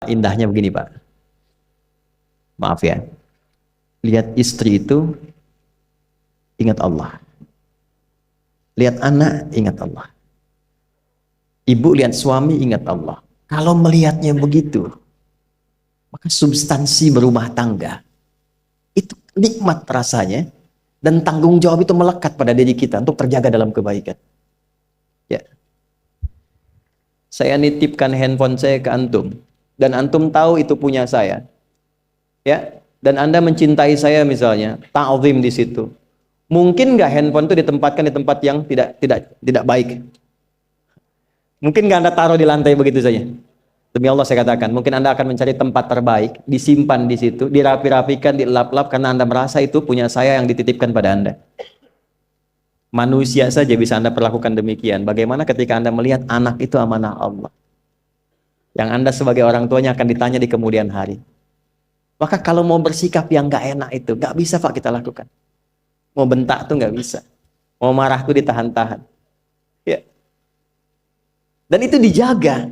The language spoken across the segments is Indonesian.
Indahnya begini, Pak. Maaf ya. Lihat istri itu ingat Allah. Lihat anak ingat Allah. Ibu lihat suami ingat Allah. Kalau melihatnya begitu, maka substansi berumah tangga itu nikmat rasanya, dan tanggung jawab itu melekat pada diri kita untuk terjaga dalam kebaikan. Ya. Saya nitipkan handphone saya ke antum, dan antum tahu itu punya saya. Ya, dan Anda mencintai saya misalnya, ta'zim di situ. Mungkin nggak handphone itu ditempatkan di tempat yang tidak baik? Mungkin nggak Anda taruh di lantai begitu saja? Demi Allah saya katakan, mungkin Anda akan mencari tempat terbaik, disimpan di situ, dirapi-rapikan, dilap-lap, karena Anda merasa itu punya saya yang dititipkan pada Anda. Manusia saja bisa Anda perlakukan demikian. Bagaimana ketika Anda melihat anak itu amanah Allah, yang Anda sebagai orang tuanya akan ditanya di kemudian hari. Maka kalau mau bersikap yang nggak enak itu, nggak bisa Pak kita lakukan. Mau bentak tuh nggak bisa. Mau marah tuh ditahan-tahan. Ya. Dan itu dijaga.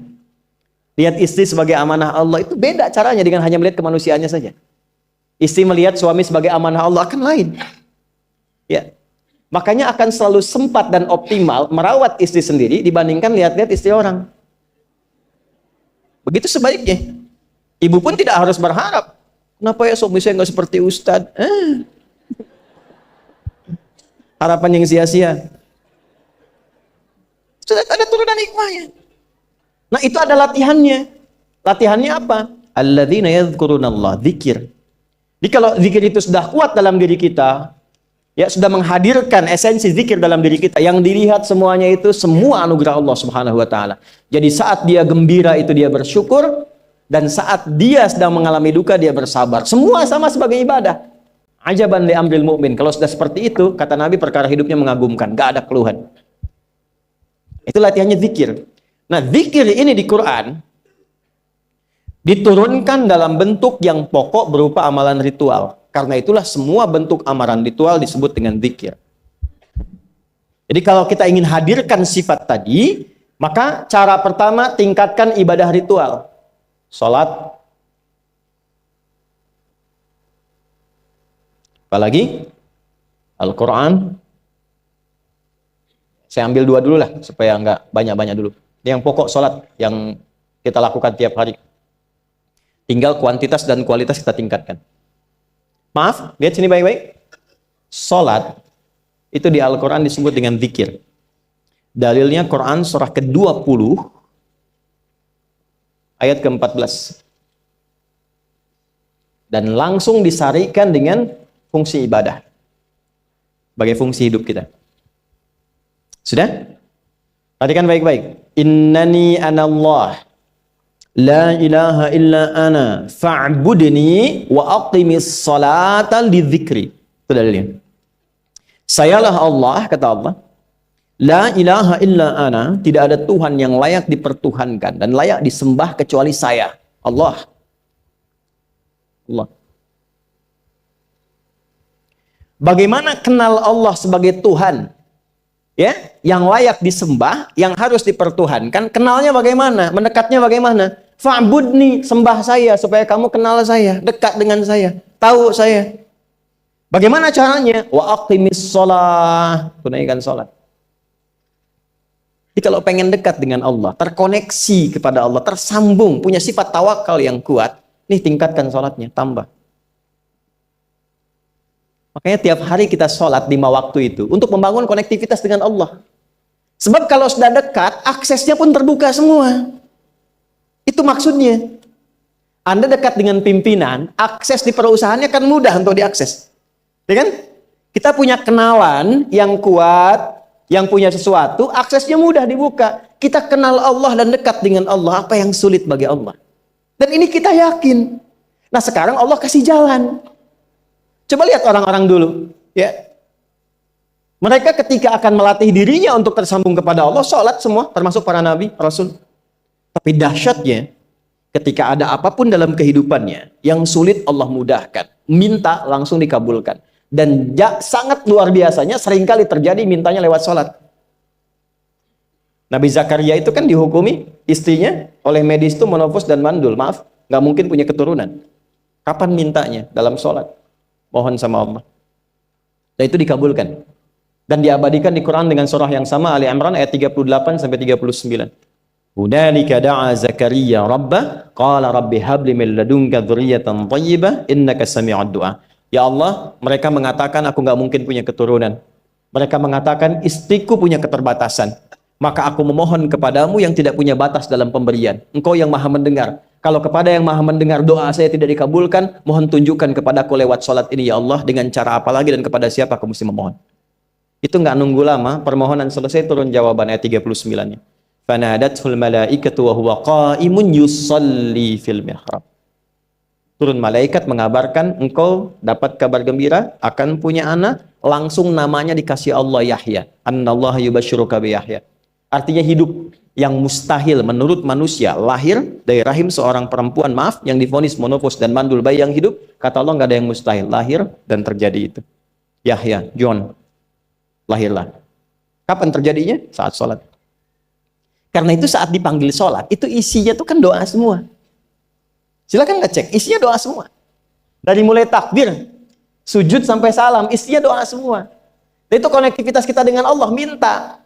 Lihat istri sebagai amanah Allah itu beda caranya dengan hanya melihat kemanusiaannya saja. Istri melihat suami sebagai amanah Allah akan lain. Ya. Makanya akan selalu sempat dan optimal merawat istri sendiri dibandingkan lihat-lihat istri orang. Begitu sebaiknya. Ibu pun tidak harus berharap, kenapa ya suami saya nggak seperti Ustadz? Harapan yang sia-sia. Sudah ada turunan hikmahnya. Nah itu ada latihannya. Latihannya apa? Alladzina yadhkurunallah, zikir. Jadi kalau zikir itu sudah kuat dalam diri kita, ya sudah menghadirkan esensi zikir dalam diri kita, yang dilihat semuanya itu semua anugerah Allah Subhanahu wa taala. Jadi saat dia gembira itu dia bersyukur, dan saat dia sedang mengalami duka dia bersabar. Semua sama sebagai ibadah. Ajaban li amril mu'min. Kalau sudah seperti itu, kata Nabi, perkara hidupnya mengagumkan, gak ada keluhan. Itu latihannya zikir. Nah, zikir ini di Quran diturunkan dalam bentuk yang pokok berupa amalan ritual. Karena itulah semua bentuk amalan ritual disebut dengan zikir. Jadi kalau kita ingin hadirkan sifat tadi, maka cara pertama tingkatkan ibadah ritual. Salat. Apalagi? Al-Quran. Saya ambil dua dulu lah, supaya nggak banyak-banyak dulu. Yang pokok salat yang kita lakukan tiap hari. Tinggal kuantitas dan kualitas kita tingkatkan. Maaf, lihat sini baik-baik. Salat itu di Al-Quran disebut dengan zikir. Dalilnya Quran surah ke-20 ayat ke-14. Dan langsung disarikan dengan fungsi ibadah sebagai fungsi hidup kita. Sudah? Perhatikan baik-baik. Innani anallah la ilaha illa ana fa'budni wa aqimis salata lidzikri. Itu dalilnya. Sayalah Allah, kata Allah. La ilaha illa ana, tidak ada Tuhan yang layak dipertuhankan dan layak disembah kecuali saya, Allah. Allah. Bagaimana kenal Allah sebagai Tuhan? Ya, yang layak disembah, yang harus dipertuhankan, kenalnya bagaimana? Mendekatnya bagaimana? Fa'budni, sembah saya supaya kamu kenal saya, dekat dengan saya, tahu saya. Bagaimana caranya? Wa aqimis shalah, tunaikan salat. Jadi kalau pengen dekat dengan Allah, terkoneksi kepada Allah, tersambung, punya sifat tawakal yang kuat, nih tingkatkan salatnya, tambah. Makanya tiap hari kita sholat 5 waktu itu untuk membangun konektivitas dengan Allah. Sebab kalau sudah dekat, aksesnya pun terbuka semua. Itu maksudnya. Anda dekat dengan pimpinan, akses di perusahaannya kan mudah untuk diakses. Ya kan? Kita punya kenalan yang kuat, yang punya sesuatu, aksesnya mudah dibuka. Kita kenal Allah dan dekat dengan Allah, apa yang sulit bagi Allah. Dan ini kita yakin. Nah sekarang Allah kasih jalan. Coba lihat orang-orang dulu, ya. Mereka ketika akan melatih dirinya untuk tersambung kepada Allah, sholat semua, termasuk para nabi, rasul. Tapi dahsyatnya, ketika ada apapun dalam kehidupannya yang sulit Allah mudahkan, minta langsung dikabulkan. Dan sangat luar biasanya, seringkali terjadi mintanya lewat sholat. Nabi Zakaria itu kan dihukumi istrinya oleh medis itu menopause dan mandul, maaf, nggak mungkin punya keturunan. Kapan mintanya? Dalam sholat. Mohon sama Allah. Dan itu dikabulkan. Dan diabadikan di Quran dengan surah yang sama, Ali Imran ayat 38 sampai 39. Hunalika da'a Zakaria rabbah qala rabbi habli min ladunka dzurriyyatan thayyibah innaka sami'ud du'a. Ya Allah, mereka mengatakan aku nggak mungkin punya keturunan. Mereka mengatakan istriku punya keterbatasan. Maka aku memohon kepadamu yang tidak punya batas dalam pemberian. Engkau yang maha mendengar. Kalau kepada yang maha mendengar doa saya tidak dikabulkan, mohon tunjukkan kepadaku lewat sholat ini ya Allah, dengan cara apa lagi dan kepada siapa aku mesti memohon. Itu nggak nunggu lama, permohonan selesai turun jawaban ayat 39-nya. Fanadathul malaikatu wa huwa qa'imun yusalli fil mihrab. Turun malaikat mengabarkan engkau dapat kabar gembira akan punya anak, langsung namanya dikasih Allah Yahya. Annallaha yubasyiruka bi Yahya. Artinya hidup yang mustahil menurut manusia, lahir dari rahim seorang perempuan, maaf, yang divonis monofos dan mandul, bayi yang hidup, kata Allah nggak ada yang mustahil, lahir dan terjadi itu. Yahya, John, lahirlah. Kapan terjadinya? Saat sholat. Karena itu saat dipanggil sholat, itu isinya tuh kan doa semua. Silakan ngecek, isinya doa semua. Dari mulai takbir, sujud sampai salam, isinya doa semua. Dan itu konektivitas kita dengan Allah, minta.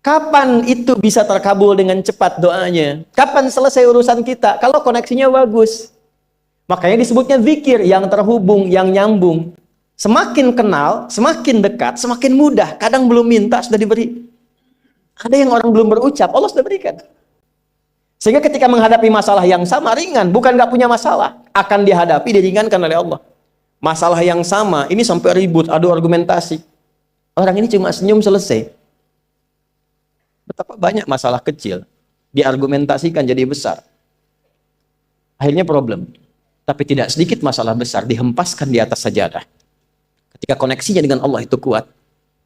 Kapan itu bisa terkabul dengan cepat doanya? Kapan selesai urusan kita? Kalau koneksinya bagus. Makanya disebutnya zikir, yang terhubung, yang nyambung. Semakin kenal, semakin dekat, semakin mudah. Kadang belum minta, sudah diberi. Ada yang orang belum berucap, Allah sudah berikan. Sehingga ketika menghadapi masalah yang sama, ringan. Bukan nggak punya masalah. Akan dihadapi, diringankan oleh Allah. Masalah yang sama, ini sampai ribut, adu argumentasi. Orang ini cuma senyum, selesai. Betapa banyak masalah kecil diargumentasikan jadi besar. Akhirnya problem. Tapi tidak sedikit masalah besar dihempaskan di atas sajadah. Ketika koneksinya dengan Allah itu kuat,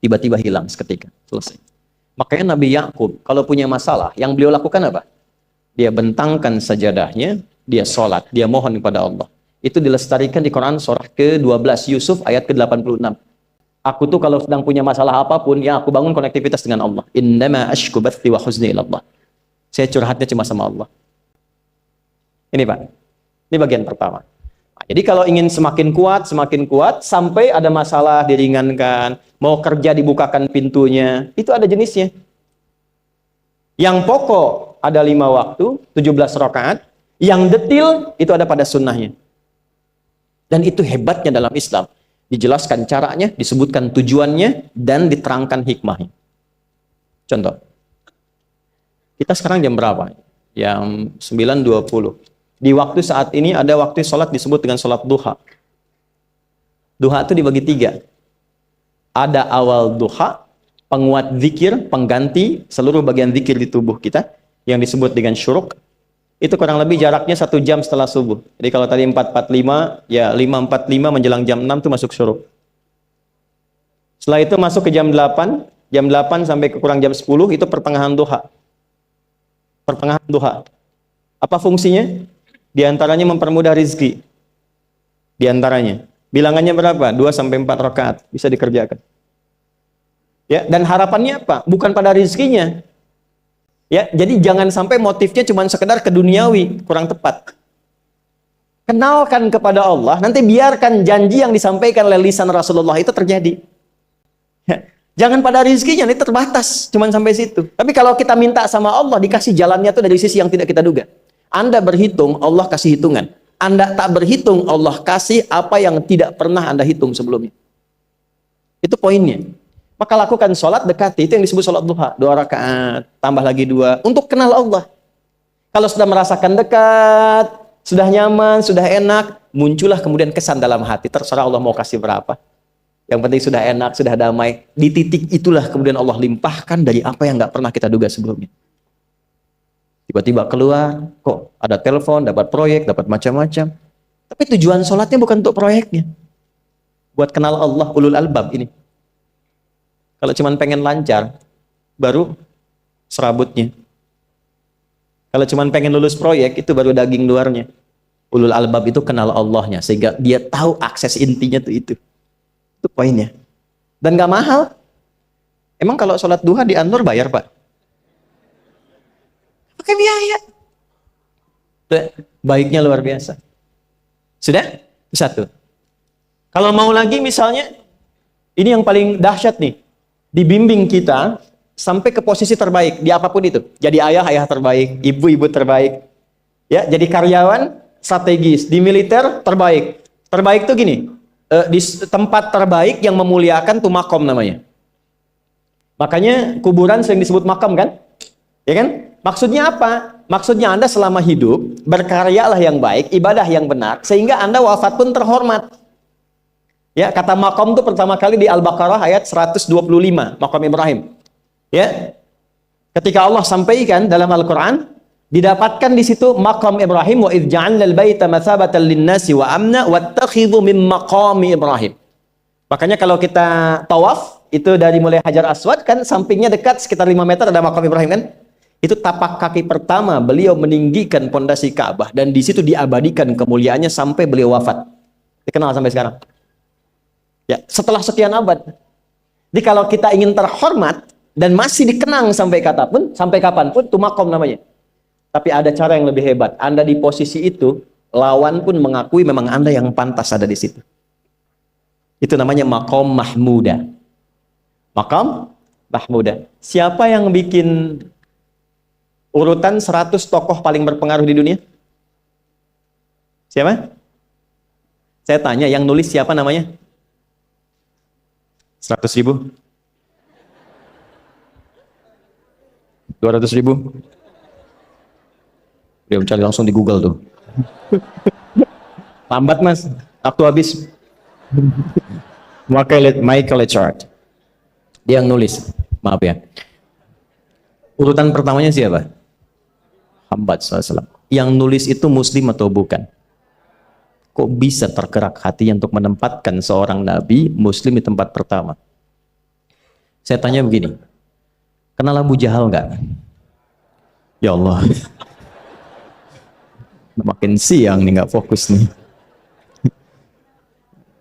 tiba-tiba hilang seketika. Selesai. Makanya Nabi Yakub kalau punya masalah, yang beliau lakukan apa? Dia bentangkan sajadahnya, dia sholat, dia mohon kepada Allah. Itu dilestarikan di Quran surah ke-12 Yusuf ayat ke-86. Aku tuh kalau sedang punya masalah apapun, yang aku bangun konektivitas dengan Allah. Innama ashku bathi wa huzni ilallah. Saya curhatnya cuma sama Allah. Ini Pak, ini bagian pertama. Nah, jadi kalau ingin semakin kuat, sampai ada masalah diringankan, mau kerja dibukakan pintunya, itu ada jenisnya. Yang pokok ada 5 waktu, 17 rakaat. Yang detil itu ada pada sunnahnya. Dan itu hebatnya dalam Islam. Dijelaskan caranya, disebutkan tujuannya, dan diterangkan hikmahnya. Contoh. Kita sekarang jam berapa? Jam 9.20. Di waktu saat ini ada waktu sholat disebut dengan sholat duha. Duha itu dibagi 3. Ada awal duha, penguat zikir, pengganti seluruh bagian zikir di tubuh kita, yang disebut dengan syuruk. Itu kurang lebih jaraknya 1 jam setelah subuh. Jadi kalau tadi 4.45, ya 5.45 menjelang jam 6 itu masuk syuruk. Setelah itu masuk ke jam 8 sampai ke kurang jam 10 itu pertengahan duha. Pertengahan duha. Apa fungsinya? Di antaranya mempermudah rizki. Di antaranya. Bilangannya berapa? 2 sampai 4 rakaat bisa dikerjakan. Ya, dan harapannya apa? Bukan pada rizkinya. Ya, jadi jangan sampai motifnya cuma sekedar keduniawi, kurang tepat. Kenalkan kepada Allah, nanti biarkan janji yang disampaikan oleh lisan Rasulullah itu terjadi. Ya, jangan pada rizkinya, ini terbatas, cuma sampai situ. Tapi kalau kita minta sama Allah, dikasih jalannya itu dari sisi yang tidak kita duga. Anda berhitung, Allah kasih hitungan. Anda tak berhitung, Allah kasih apa yang tidak pernah Anda hitung sebelumnya. Itu poinnya. Maka lakukan sholat dekati, itu yang disebut sholat duha. 2 rakaat, tambah lagi 2, untuk kenal Allah. Kalau sudah merasakan dekat, sudah nyaman, sudah enak, muncullah kemudian kesan dalam hati. Terserah Allah mau kasih berapa. Yang penting sudah enak, sudah damai. Di titik itulah kemudian Allah limpahkan dari apa yang nggak pernah kita duga sebelumnya. Tiba-tiba keluar, kok ada telepon, dapat proyek, dapat macam-macam. Tapi tujuan sholatnya bukan untuk proyeknya. Buat kenal Allah, ulul albab ini. Kalau cuma pengen lancar, baru serabutnya. Kalau cuma pengen lulus proyek, itu baru daging luarnya. Ulul albab itu kenal Allahnya, sehingga dia tahu akses intinya tuh itu. Itu poinnya. Dan gak mahal. Emang kalau sholat duha di Anur bayar, Pak? Pakai biaya. Baiknya luar biasa. Sudah? Itu satu. Kalau mau lagi misalnya, ini yang paling dahsyat nih. Dibimbing kita sampai ke posisi terbaik di apapun itu. Jadi ayah terbaik, ibu terbaik. Ya, jadi karyawan strategis, di militer terbaik. Terbaik tuh gini, di tempat terbaik yang memuliakan tuh makom namanya. Makanya kuburan sering disebut makam kan? Ya kan? Maksudnya apa? Maksudnya Anda selama hidup berkaryalah yang baik, ibadah yang benar, sehingga Anda wafat pun terhormat. Ya, kata makom itu pertama kali di Al-Baqarah ayat 125, makom Ibrahim. Ya. Ketika Allah sampaikan dalam Al-Qur'an, didapatkan di situ makom Ibrahim, wa idz ja'alna al-baita mathabatan lin-nasi wa amna wattakhidhu min maqami Ibrahim. Makanya kalau kita tawaf, itu dari mulai Hajar Aswad kan sampingnya dekat sekitar 5 meter ada makom Ibrahim kan? Itu tapak kaki pertama beliau meninggikan pondasi Ka'bah dan di situ diabadikan kemuliaannya sampai beliau wafat. Dikenal sampai sekarang. Ya, setelah sekian abad. Jadi kalau kita ingin terhormat dan masih dikenang sampai kapanpun, itu makom namanya. Tapi ada cara yang lebih hebat. Anda di posisi itu, lawan pun mengakui memang Anda yang pantas ada di situ. Itu namanya makom mahmuda. Makom mahmuda. Siapa yang bikin urutan 100 tokoh paling berpengaruh di dunia? Siapa? Saya tanya, yang nulis siapa namanya? 100.000? 200.000? Dia mencari langsung di Google tuh. Lambat mas, waktu habis. Michael Chart. Dia yang nulis, maaf ya. Urutan pertamanya siapa? Muhammad SAW. Yang nulis itu muslim atau bukan? Kok bisa tergerak hatinya untuk menempatkan seorang nabi muslim di tempat pertama? Saya tanya begini, kenal Abu Jahal nggak? Ya Allah, makin siang nih nggak fokus nih.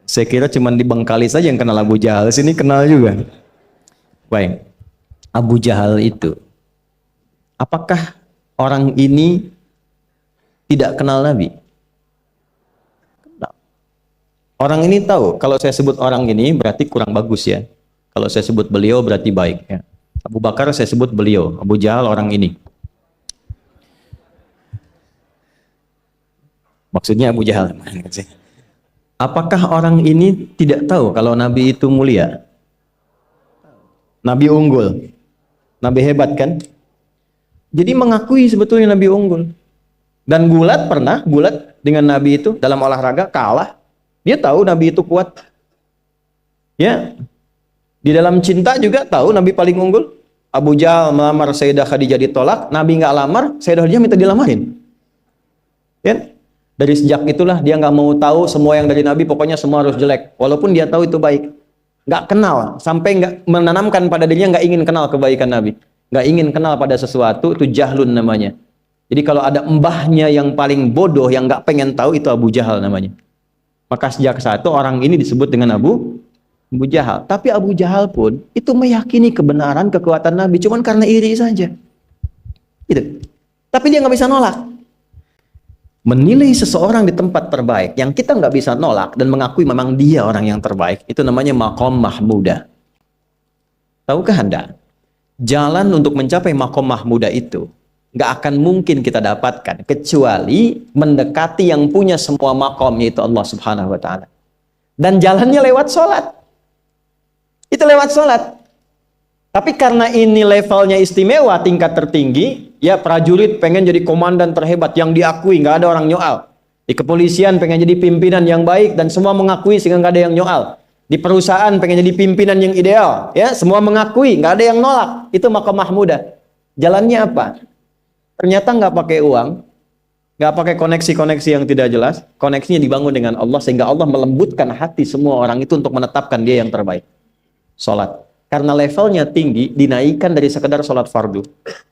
Saya kira cuma di Bengkali saja yang kenal Abu Jahal, sini kenal juga. Baik, Abu Jahal itu, apakah orang ini tidak kenal Nabi? Orang ini tahu, kalau saya sebut orang ini berarti kurang bagus ya. Kalau saya sebut beliau berarti baik ya. Abu Bakar saya sebut beliau, Abu Jahal orang ini. Maksudnya Abu Jahal. Apakah orang ini tidak tahu kalau Nabi itu mulia? Nabi unggul. Nabi hebat kan? Jadi mengakui sebetulnya Nabi unggul. Dan gulat dengan Nabi itu dalam olahraga kalah. Dia tahu Nabi itu kuat. Ya. Di dalam cinta juga tahu Nabi paling unggul. Abu Jahal melamar Sayyidah Khadijah ditolak, Nabi nggak lamar, Sayyidah Khadijah minta dilamarin. Ya. Dari sejak itulah dia nggak mau tahu semua yang dari Nabi, pokoknya semua harus jelek. Walaupun dia tahu itu baik. Nggak kenal, sampai nggak menanamkan pada dirinya nggak ingin kenal kebaikan Nabi. Nggak ingin kenal pada sesuatu, itu jahlun namanya. Jadi kalau ada mbahnya yang paling bodoh, yang nggak pengen tahu, itu Abu Jahal namanya. Maka sejak saat itu orang ini disebut dengan Abu Jahal. Tapi Abu Jahal pun itu meyakini kebenaran, kekuatan Nabi, cuman karena iri saja. Gitu. Tapi dia nggak bisa nolak. Menilai seseorang di tempat terbaik yang kita nggak bisa nolak dan mengakui memang dia orang yang terbaik, itu namanya makom mahmuda. Tahukah Anda? Jalan untuk mencapai makom mahmuda itu nggak akan mungkin kita dapatkan kecuali mendekati yang punya semua makom, yaitu Allah Subhanahu wa Ta'ala. Dan jalannya lewat sholat. Itu lewat sholat. Tapi karena ini levelnya istimewa, tingkat tertinggi, ya prajurit pengen jadi komandan terhebat yang diakui, nggak ada orang nyoal. Di kepolisian pengen jadi pimpinan yang baik dan semua mengakui sehingga nggak ada yang nyoal. Di perusahaan pengen jadi pimpinan yang ideal, ya semua mengakui, nggak ada yang nolak. Itu makom mahmuda. Jalannya apa? Ternyata nggak pakai uang, nggak pakai koneksi-koneksi yang tidak jelas. Koneksinya dibangun dengan Allah sehingga Allah melembutkan hati semua orang itu untuk menetapkan dia yang terbaik. Sholat. Karena levelnya tinggi, dinaikkan dari sekedar sholat fardu.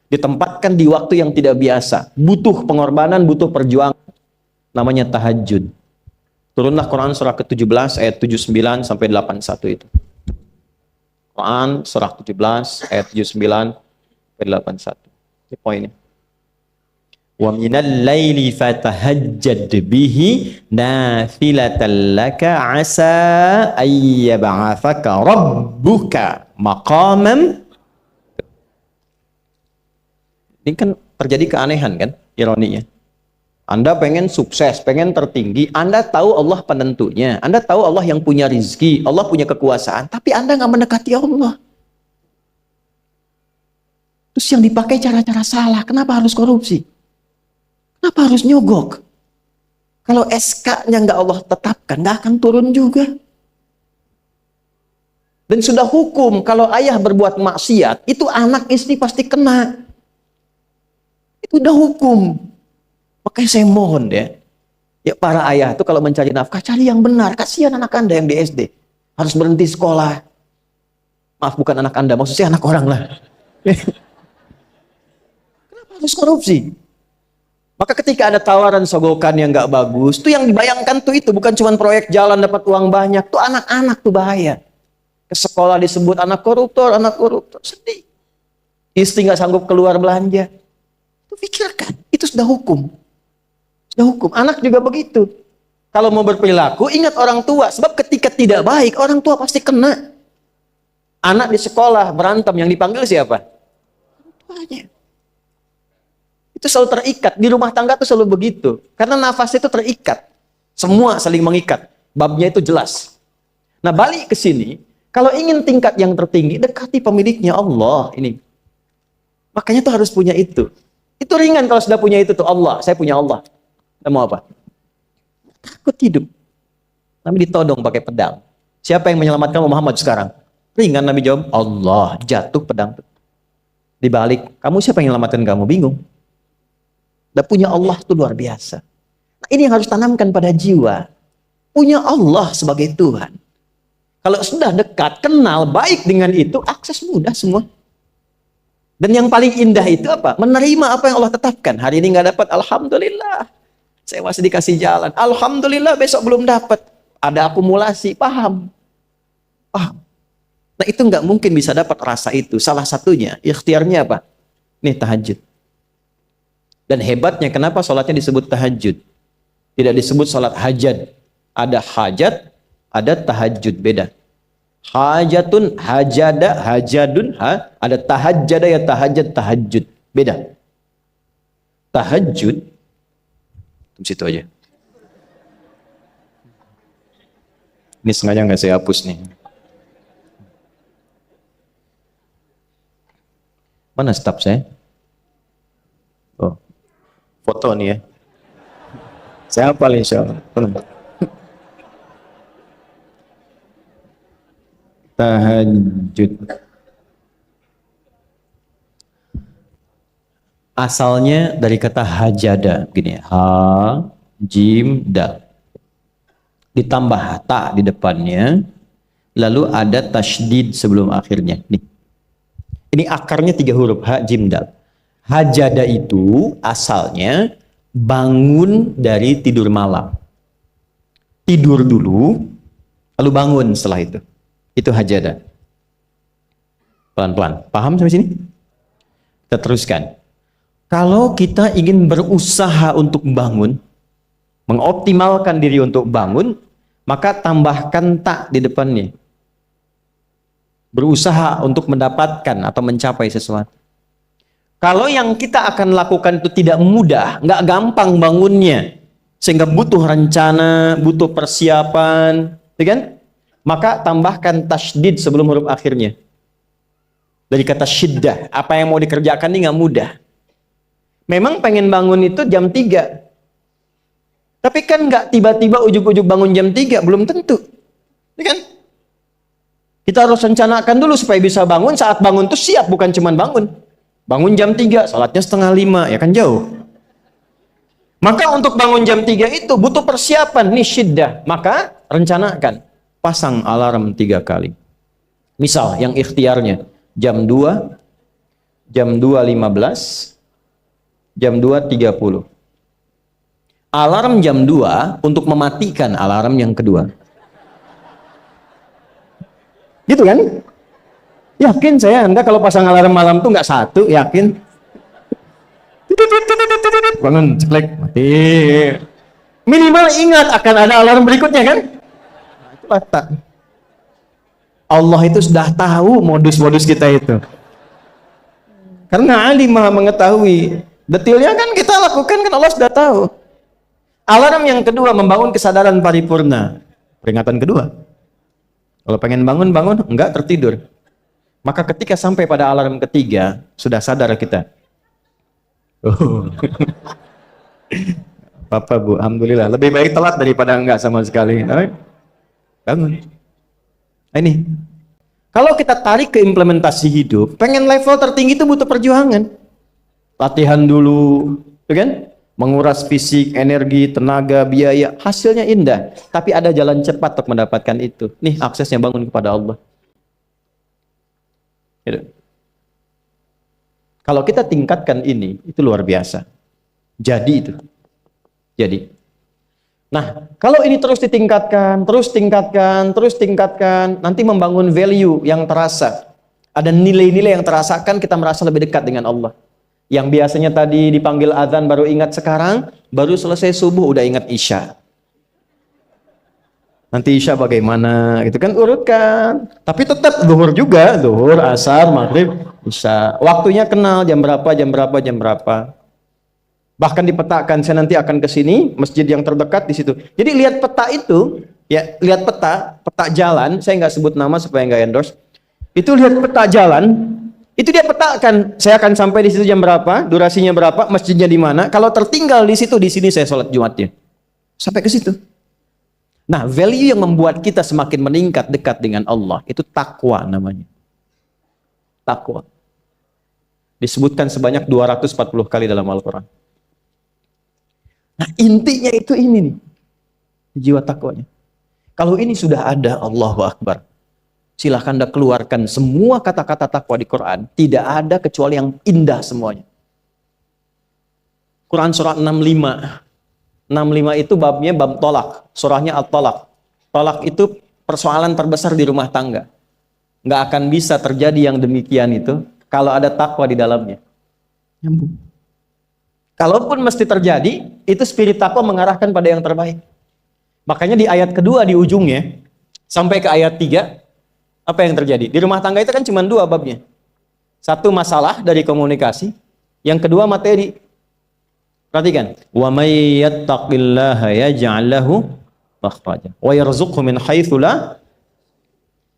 Ditempatkan di waktu yang tidak biasa. Butuh pengorbanan, butuh perjuangan. Namanya tahajud. Turunlah Quran surah ke-17 ayat 79 sampai 81 itu. Quran surah 17 ayat 79 sampai 81. Ini poinnya. Wa minal laili fatahajjad bihi nafilatan laka asa ayyab'athaka rabbuka maqamam. Ini kan terjadi keanehan kan, ironinya. Anda pengen sukses, pengen tertinggi, Anda tahu Allah penentunya, Anda tahu Allah yang punya rizki, Allah punya kekuasaan, tapi Anda nggak mendekati Allah. Terus yang dipakai cara-cara salah, kenapa harus korupsi? Kenapa harus nyogok? Kalau SK-nya nggak Allah tetapkan, nggak akan turun juga. Dan sudah hukum, kalau ayah berbuat maksiat, itu anak istri pasti kena. Itu udah hukum. Makanya saya mohon ya para ayah itu kalau mencari nafkah, cari yang benar. Kasihan anak Anda yang di SD. Harus berhenti sekolah. Maaf, bukan anak Anda, maksudnya anak orang lah. Kenapa harus korupsi? Maka ketika ada tawaran sogokan yang nggak bagus, tuh yang dibayangkan tuh itu bukan cuma proyek jalan dapat uang banyak, tuh anak-anak tuh bahaya. Ke sekolah disebut anak koruptor, sedih. Istri nggak sanggup keluar belanja. Tuh pikirkan, itu sudah hukum. Sudah hukum. Anak juga begitu. Kalau mau berperilaku, ingat orang tua. Sebab ketika tidak baik, orang tua pasti kena. Anak di sekolah berantem, yang dipanggil siapa? Orang tuanya. Itu selalu terikat. Di rumah tangga itu selalu begitu. Karena nafas itu terikat. Semua saling mengikat. Babnya itu jelas. Nah, balik ke sini. Kalau ingin tingkat yang tertinggi, dekati pemiliknya Allah. Ini. Makanya tuh harus punya itu. Itu ringan kalau sudah punya itu tuh Allah. Saya punya Allah. Kita mau apa? Takut hidup. Nabi ditodong pakai pedang. Siapa yang menyelamatkan Muhammad sekarang? Ringan Nabi jawab, Allah. Jatuh pedang. Dibalik, kamu siapa yang menyelamatkan kamu? Bingung. Dan punya Allah itu luar biasa. Nah, ini yang harus tanamkan pada jiwa. Punya Allah sebagai Tuhan. Kalau sudah dekat, kenal, baik dengan itu, akses mudah semua. Dan yang paling indah itu apa? Menerima apa yang Allah tetapkan. Hari ini nggak dapat, alhamdulillah. Saya masih dikasih jalan. Alhamdulillah, besok belum dapat. Ada akumulasi, paham. Paham. Nah, itu nggak mungkin bisa dapat rasa itu. Salah satunya, ikhtiarnya apa? Nih, tahajud. Dan hebatnya kenapa sholatnya disebut tahajud? Tidak disebut sholat hajat. Ada hajat, ada tahajud, beda. Hajatun, hajada, hajadun, ada tahajjada ya tahajjud, tahajud. Beda. Tahajud, di situ aja. Ini sengaja nggak saya hapus nih. Mana staf saya? Oh, foto nih ya. Saya hafal insya Allah. Tahajud. Asalnya dari kata hajada, begini ya. Ha, jim, dal. Ditambah ta di depannya, lalu ada tasydid sebelum akhirnya. Nih. Ini akarnya 3 huruf, ha, jim, dal. Hajada itu asalnya bangun dari tidur malam. Tidur dulu, lalu bangun setelah itu. Itu hajada. Pelan-pelan. Paham sampai sini? Kita teruskan. Kalau kita ingin berusaha untuk bangun, mengoptimalkan diri untuk bangun, maka tambahkan tak di depannya. Berusaha untuk mendapatkan atau mencapai sesuatu. Kalau yang kita akan lakukan itu tidak mudah, nggak gampang bangunnya, sehingga butuh rencana, butuh persiapan, ya kan? Maka tambahkan tasydid sebelum huruf akhirnya. Dari kata syiddah, apa yang mau dikerjakan ini nggak mudah. Memang pengen bangun itu jam 3. Tapi kan nggak tiba-tiba ujuk-ujuk bangun jam 3, belum tentu. Ya kan? Kita harus rencanakan dulu supaya bisa bangun, saat bangun itu siap, bukan cuma bangun. Bangun jam 3, salatnya 4:30, ya kan jauh. Maka untuk bangun jam 3 itu butuh persiapan, nih syiddah. Maka rencanakan. Pasang alarm 3 kali. Misal yang ikhtiarnya jam 2, jam 2.15, jam 2.30. Alarm jam 2 untuk mematikan alarm yang kedua. Gitu kan? Yakin saya Anda kalau pasang alarm malam tuh nggak 1, yakin? Itu Bangun, ceklek, mati. Minimal ingat akan ada alarm berikutnya kan? Nah, itulah tak. Allah itu sudah tahu modus-modus kita itu. Karena alim maha mengetahui. Detailnya kan kita lakukan kan Allah sudah tahu. Alarm yang kedua, membangun kesadaran paripurna. Peringatan kedua. Kalau pengen bangun, enggak tertidur. Maka ketika sampai pada alarm ketiga, sudah sadar kita. Oh. Papa Bu, alhamdulillah. Lebih baik telat daripada enggak sama sekali. Bangun. Ini. Kalau kita tarik ke implementasi hidup, pengen level tertinggi itu butuh perjuangan. Latihan dulu, kan? Menguras fisik, energi, tenaga, biaya, hasilnya indah. Tapi ada jalan cepat untuk mendapatkan itu. Nih aksesnya bangun kepada Allah. Gitu. Kalau kita tingkatkan ini, itu luar biasa. Jadi itu. Jadi. Nah, kalau ini terus ditingkatkan, terus tingkatkan, nanti membangun value yang terasa. Ada nilai-nilai yang terasakan, kita merasa lebih dekat dengan Allah. Yang biasanya tadi dipanggil azan baru ingat sekarang, baru selesai subuh udah ingat isya. Nanti isya bagaimana, gitu kan urutkan. Tapi tetap zuhur juga, zuhur, asar, maghrib, isya. Waktunya kenal jam berapa. Bahkan dipetakan, saya nanti akan ke sini, masjid yang terdekat di situ. Jadi lihat peta itu, ya lihat peta jalan, saya nggak sebut nama supaya nggak endorse. Itu lihat peta jalan. Itu dia petakan, saya akan sampai di situ jam berapa, durasinya berapa, masjidnya di mana. Kalau tertinggal di situ, di sini saya sholat Jumatnya. Sampai ke situ. Nah, value yang membuat kita semakin meningkat dekat dengan Allah, itu takwa namanya. Takwa. Disebutkan sebanyak 240 kali dalam Al-Quran. Nah, intinya itu ini nih. Jiwa takwanya. Kalau ini sudah ada, Allahu Akbar. Silahkan Anda keluarkan semua kata-kata takwa di Quran. Tidak ada kecuali yang indah semuanya. Quran surah 65. 65 itu babnya bab tolak. Surahnya At-Tolak. Tolak itu persoalan terbesar di rumah tangga. Nggak akan bisa terjadi yang demikian itu kalau ada takwa di dalamnya. Nyambung. Kalaupun mesti terjadi, itu spirit takwa mengarahkan pada yang terbaik. Makanya di ayat kedua di ujungnya, sampai ke ayat 3, apa yang terjadi? Di rumah tangga itu kan cuma 2 babnya. Satu masalah dari komunikasi, yang kedua materi. Perhatikan, wa may yattaqillaha yaj'al lahu makhraja wa yarzuqhu min haitsu la.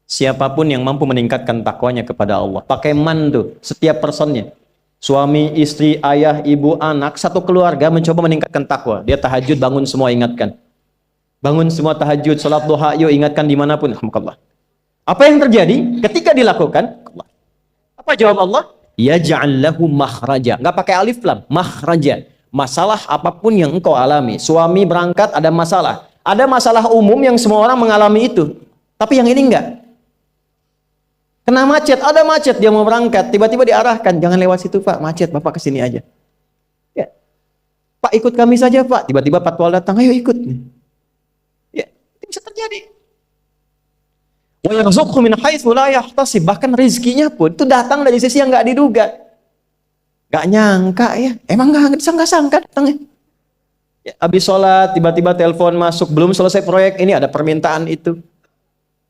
Siapapun yang mampu meningkatkan takwanya kepada Allah, pakai man tuh, setiap personnya. Suami, istri, ayah, ibu, anak, satu keluarga mencoba meningkatkan takwa. Dia tahajud, bangun semua ingatkan. Bangun semua tahajud, salat duha, yuk ingatkan dimanapun. Alhamdulillah. Apa yang terjadi ketika dilakukan? Apa jawab Allah? Yaj'al lahu makhraja. Enggak pakai alif lam, makhraja. Masalah apapun yang engkau alami. Suami berangkat ada masalah. Ada masalah umum yang semua orang mengalami itu. Tapi yang ini enggak. Kena macet, ada macet, dia mau berangkat, tiba-tiba diarahkan, jangan lewat situ Pak, macet, Bapak kesini aja. Ya. Pak ikut kami saja Pak, tiba-tiba patwal datang, ayo ikut. Ya, itu bisa terjadi. Wa yarzuqhu min haitsu la yahtasib, bahkan rezekinya pun itu datang dari sisi yang nggak diduga. Nggak nyangka ya, emang nggak sangka datangnya. Ya, habis sholat, tiba-tiba telepon masuk, belum selesai proyek, ini ada permintaan itu.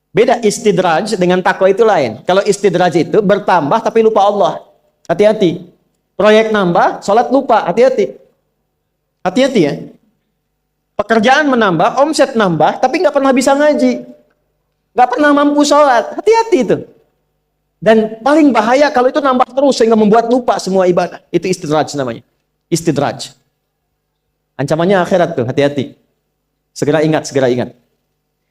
Beda istidraj dengan takwa itu lain. Kalau istidraj itu bertambah tapi lupa Allah. Hati-hati. Proyek nambah, sholat lupa. Hati-hati. Hati-hati ya. Pekerjaan menambah, omset nambah, tapi nggak pernah bisa ngaji. Nggak pernah mampu sholat. Hati-hati itu. Dan paling bahaya kalau itu nambah terus sehingga membuat lupa semua ibadah. Itu istidraj namanya. Istidraj. Ancamannya akhirat tuh, hati-hati. Segera ingat, segera ingat.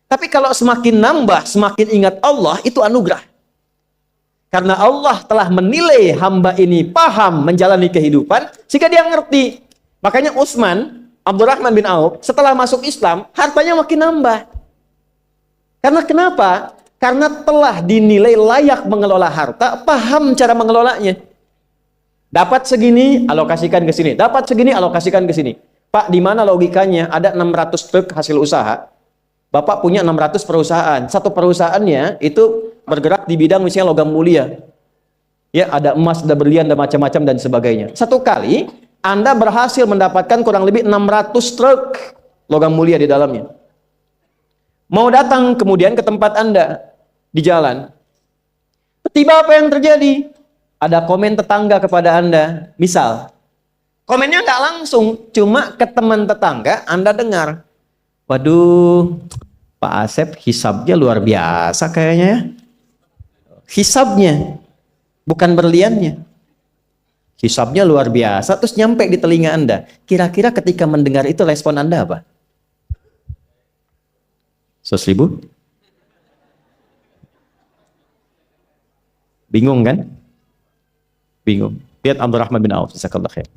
Tapi kalau semakin nambah, semakin ingat Allah, itu anugerah. Karena Allah telah menilai hamba ini paham menjalani kehidupan, sehingga dia ngerti. Makanya Utsman, Abdurrahman bin Auf, setelah masuk Islam, hartanya makin nambah. Karena kenapa? Karena telah dinilai layak mengelola harta, paham cara mengelolanya. Dapat segini, alokasikan ke sini. Dapat segini, alokasikan ke sini. Pak, di mana logikanya ada 600 truk hasil usaha? Bapak punya 600 perusahaan. Satu perusahaannya itu bergerak di bidang misalnya logam mulia. Ya, ada emas, ada berlian, ada macam-macam dan sebagainya. Satu kali Anda berhasil mendapatkan kurang lebih 600 truk logam mulia di dalamnya. Mau datang kemudian ke tempat Anda di jalan. Tiba apa yang terjadi? Ada komen tetangga kepada Anda. Misal, komennya nggak langsung, cuma ke teman tetangga Anda dengar. Waduh, Pak Asep hisabnya luar biasa kayaknya ya. Hisabnya, bukan berliannya. Hisabnya luar biasa, terus nyampe di telinga Anda. Kira-kira ketika mendengar itu respon Anda apa? 100.000? Bingung kan? Bingung. Lihat Abdurrahman bin Auf, jazakallahu khair.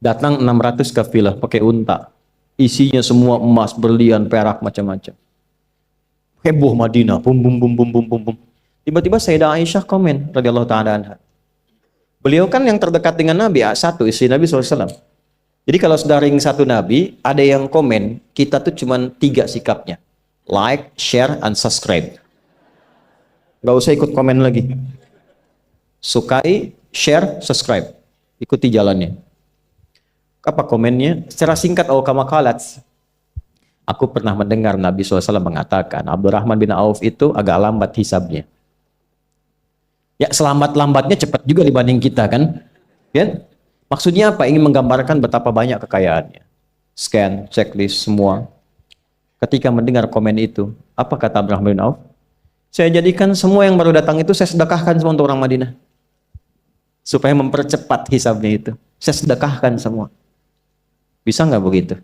Datang 600 kafilah pakai unta. Isinya semua emas, berlian, perak, macam-macam. Heboh Madinah, bum bum bum bum bum bum bum. Tiba-tiba Sayyidah Aisyah komen radhiyallahu taala anha. Beliau kan yang terdekat dengan Nabi, satu istri Nabi SAW. Jadi kalau sudah ring satu Nabi, ada yang komen, kita tuh cuma 3 sikapnya. Like, share, and subscribe. Gak usah ikut komen lagi. Sukai, share, subscribe. Ikuti jalannya. Apa komennya? Secara singkat, kama qalat. Aku pernah mendengar Nabi SAW mengatakan, Abdurrahman bin Auf itu agak lambat hisabnya. Ya selamat-lambatnya cepat juga dibanding kita kan. Ya? Maksudnya apa? Ingin menggambarkan betapa banyak kekayaannya. Scan, checklist, semua. Ketika mendengar komen itu, apa kata Abdurrahman bin Auf? Saya jadikan semua yang baru datang itu saya sedekahkan semua untuk orang Madinah. Supaya mempercepat hisabnya itu. Saya sedekahkan semua. Bisa nggak begitu?